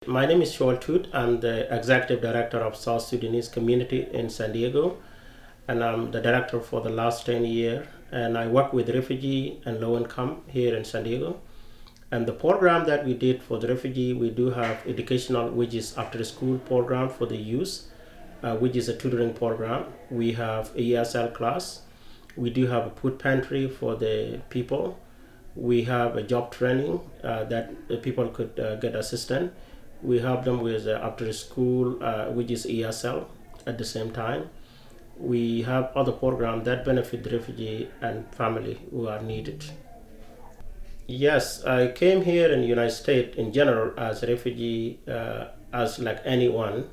My name is Chuol. I'm the Executive Director of South Sudanese Community in San Diego, and I'm the director for the last 10 years. And I work with refugee and low income here in San Diego. And the program that we did for the refugee, we do have educational, which is after school program for the youth, which is a tutoring program. We have a ESL class. We do have a food pantry for the people. We have a job training that the people could get assistance. We help them with after school, which is ESL at the same time. We have other programs that benefit the refugee and family who are needed. Yes, I came here in the United States in general as a refugee, as like anyone,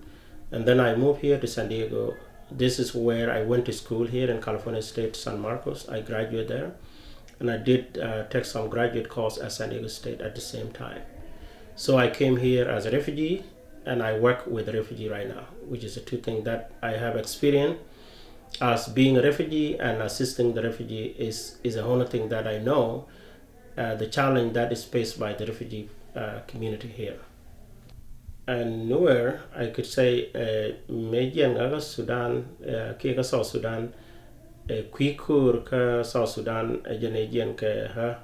and then I moved here to San Diego. This is where I went to school here in California State, San Marcos. I graduated there, and I did take some graduate course at San Diego State at the same time. So I came here as a refugee, and I work with a refugee right now, which is the two things that I have experience as being a refugee and assisting the refugee is a whole thing that I know the challenge that is faced by the refugee community here. And nowhere I could say Mejian aga Sudan, Kika South Sudan, Kwikur ka South Sudan, Janadian ka ha,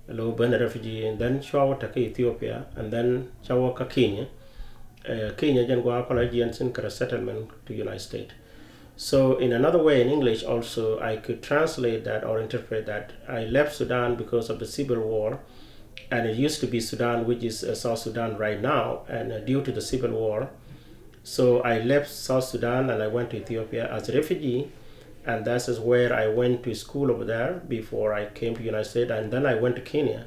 low burn refugee, and then Shawaka Ethiopia, and then Shawaka Kenya. Kenya jan go apology and sin settlement to United States. So in another way in English also I could translate that or interpret that I left Sudan because of the civil war, and it used to be Sudan, which is South Sudan right now, and due to the civil war, so I left South Sudan and I went to Ethiopia as a refugee, and that is where I went to school over there before I came to United States, and then I went to Kenya,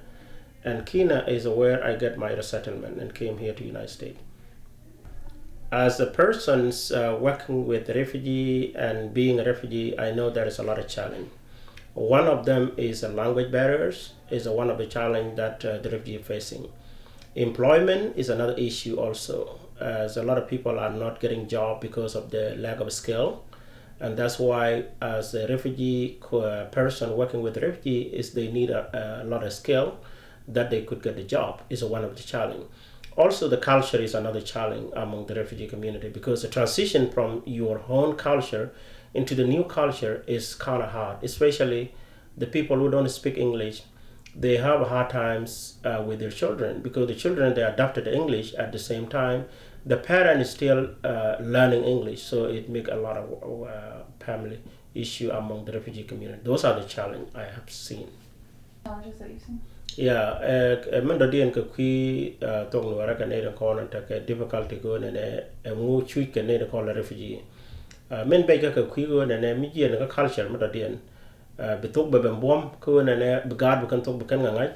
and Kenya is where I get my resettlement and came here to United States. As a person working with refugee and being a refugee, I know there is a lot of challenge. One of them is language barriers, is one of the challenge that the refugee is facing. Employment is another issue also, as a lot of people are not getting job because of the lack of skill, and that's why as a refugee person working with refugee is they need a lot of skill that they could get a job is one of the challenge. Also, the culture is another challenge among the refugee community because the transition from your own culture into the new culture is kind of hard, especially the people who don't speak English. They have hard times with their children because the children, they adapted English at the same time. The parent is still learning English, so it makes a lot of family issue among the refugee community. Those are the challenges I have seen. Challenges that you've seen? Yeah, men do dien ka kwi tong no ara ka ne ko na ta ka difficulty go ne ngu chui ka ne ko la refugee. Men be ka kwi go ne mi jien ka culture ma do dien. Be tok be bom ko ne be gad be kan tok be kan ngai.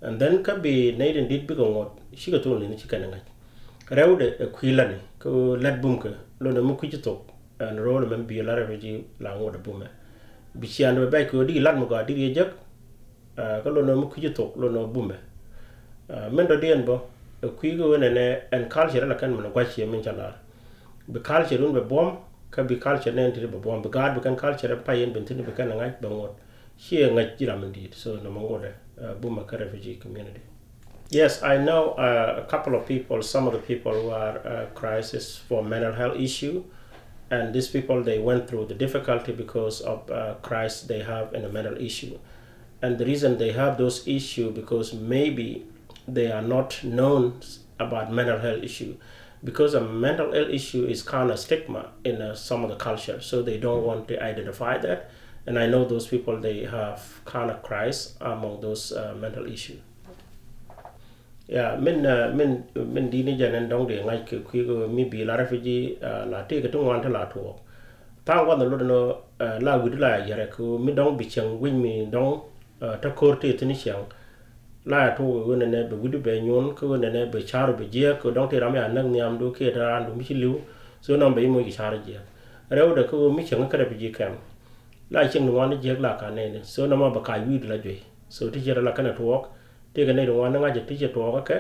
And then ka be ne den dit be ko ngot shi ka to ni chi kan ngai. Rewde kwi la ni ko let bum ka lo ne mu kwi tok and ro men be la refugee la ngo de bum. Bi chi an be ko di lat mo ga di je ka lo no mu kuji tok lo no bumbe men do dien bo kui go ne en culture la kan mo gwachi men chala be culture un be bom ka be culture ne ndi be bom be gad be kan culture pa yen ben tin be kan ngai be ngot shi ngai jira men dit so no mo ngode bumba ka refugee community. Yes, I know a couple of people, some of the people who are crisis for mental health issue, and these people they went through the difficulty because of crisis they have in a mental issue. And the reason they have those issues because maybe they are not known about mental health issue, because a mental health issue is kind of stigma in some of the culture, so they don't want to identify that. And I know those people they have kind of crisis among those mental issues. Yeah, min dini janen dong de ngai ke kwi mi bi la refugee la te ke tung wan ta la to. Ta wan lo no la wi la yare ko mi dong bi chang win mi dong ta korte tini chang la to wona ne be gudu be nyon ko wona ne be charo be je ko don te ram ya nang niam do ke ta ran do mi liu so non be mo ki charo je rew de ko mi chang ka be je kam la ching no wan je la ka ne so no ma ba ka wi la je so ti je la kana to te ga ne do wan nga je ti je to ka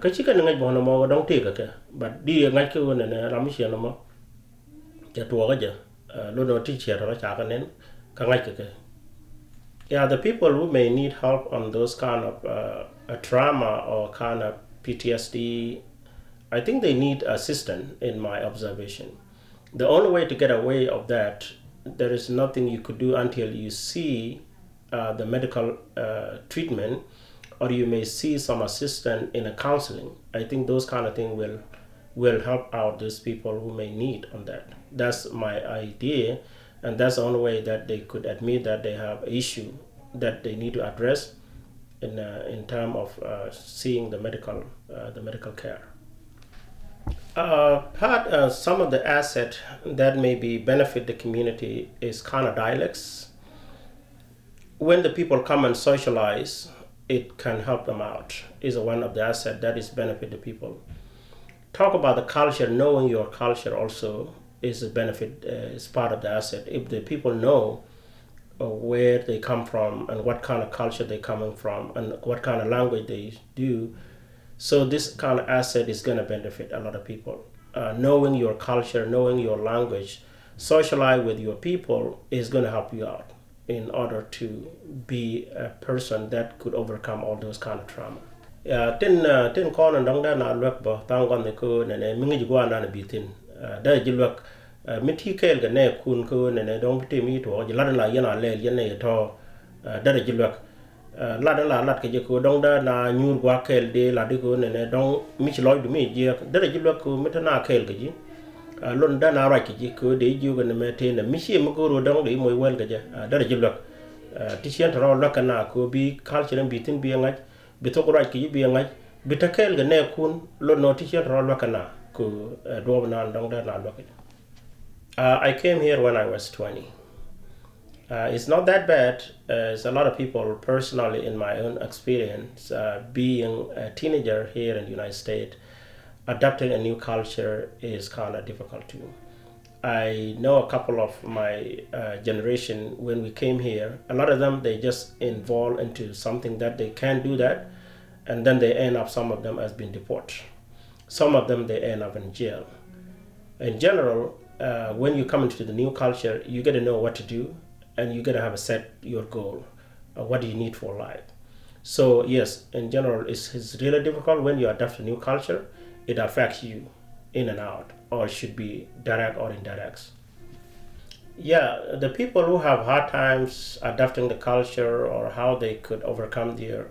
ka chi ka nga bo no mo don te ka ba di nga ko wona ne ram mi no mo je to ga je lo no ti che ra cha ka ne ka nga ka. Yeah, the people who may need help on those kind of trauma or kind of PTSD I think they need assistance in my observation. The only way to get away of that, there is nothing you could do until you see the medical treatment, or you may see some assistance in a counseling. I think those kind of things will help out those people who may need on that. That's my idea, and that's the only way that they could admit that they have an issue that they need to address in terms of seeing the medical care. Some of the asset that maybe benefit the community is kind of dialects. When the people come and socialize, it can help them out. Is one of the asset that is benefit the people. Talk about the culture. Knowing your culture also is a benefit. Is part of the asset. If the people know where they come from and what kind of culture they coming from and what kind of language they do. So this kind of asset is going to benefit a lot of people. Knowing your culture, knowing your language, socialize with your people is going to help you out in order to be a person that could overcome all those kind of trauma. Tin kon and dong da na lek bo tang gon ne ko ne mingi gwa na bitin da ji lek miti kel ga ne kun ko ne dong ti mi to ji la yana le yana to da ji lek la ke je ko dong da na nyur gwa kel de la de ko ne dong mi ci loy du mi je da ji lek ko mitana kel ga ji lon da na ra ke ji ko de ju ga ne mete ne mi ci mo ko ro dong de moy wel ga je da ji lek ti chen ro la kana ko bi culture bitin bi ngaj bi to ko ra ke bi ngaj bi ta kel ga ne kun lon no ti chen ro la kana ko do na dong da na lo ke. I came here when I was 20. It's not that bad. As a lot of people, personally, in my own experience, being a teenager here in the United States, adapting a new culture is kind of difficult too. I know a couple of my generation, when we came here, a lot of them, they just involved into something that they can't do that, and then they end up, some of them as being deported. Some of them, they end up in jail. In general, when you come into the new culture, you got to know what to do, and you got to have a set your goal. What do you need for life? So yes, in general, it's really difficult when you adapt to new culture. It affects you in and out, or it should be direct or indirect. Yeah, the people who have hard times adapting the culture or how they could overcome their,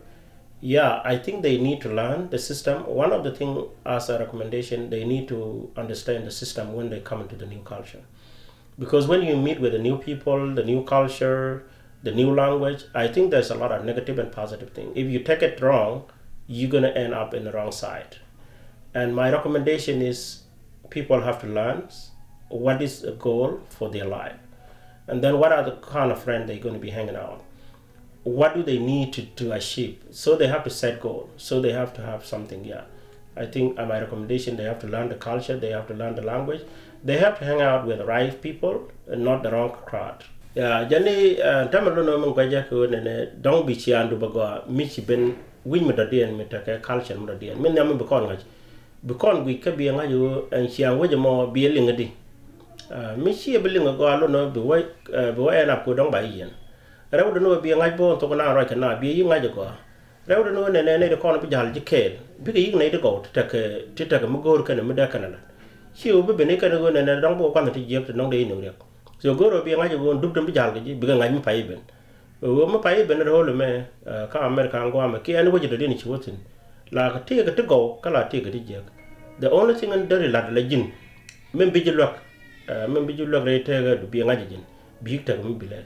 yeah, I think they need to learn the system. One of the things, as a recommendation, they need to understand the system when they come into the new culture. Because when you meet with the new people, the new culture, the new language, I think there's a lot of negative and positive things. If you take it wrong, you're going to end up in the wrong side. And my recommendation is people have to learn what is a goal for their life. And then what are the kind of friends they're going to be hanging out. What do they need to achieve? So they have to set goals. So they have to have something, yeah. I think my recommendation, they have to learn the culture, they have to learn the language. They have to hang out with the right people and not the wrong crowd. Yeah, Jani, tamalo no mo gwaja ko ne dong bi chi andu bago michi ben win mo dadian mi take culture mo dadian. Min na mo bekon ngaj. Bekon gwi ka bi ngaju en chi an wo mo bi lingadi. Michi be linga go alo no bi wa na ko dong ba yen. Rew no bi ngaj bo to na ro ka na bi yi ngaj go. Rew no ne de kon bi jal ji kel. Bi ga yi ne de go take mo gor ka ne mo da kana. Chiu be ne ka go ne dong bo kan ti jek dong de no rek. So goro bi ngaji won dubdum bi jalga ji bi ngaji mi pay ben wo mi pay ben rolo me ka america ngo am ki an wajida deni ci wotin la ka te ga go kala te ga dijek the only thing and dari la jin mem bi ji lok re te ga du bi ngaji jin bi ta mi bi le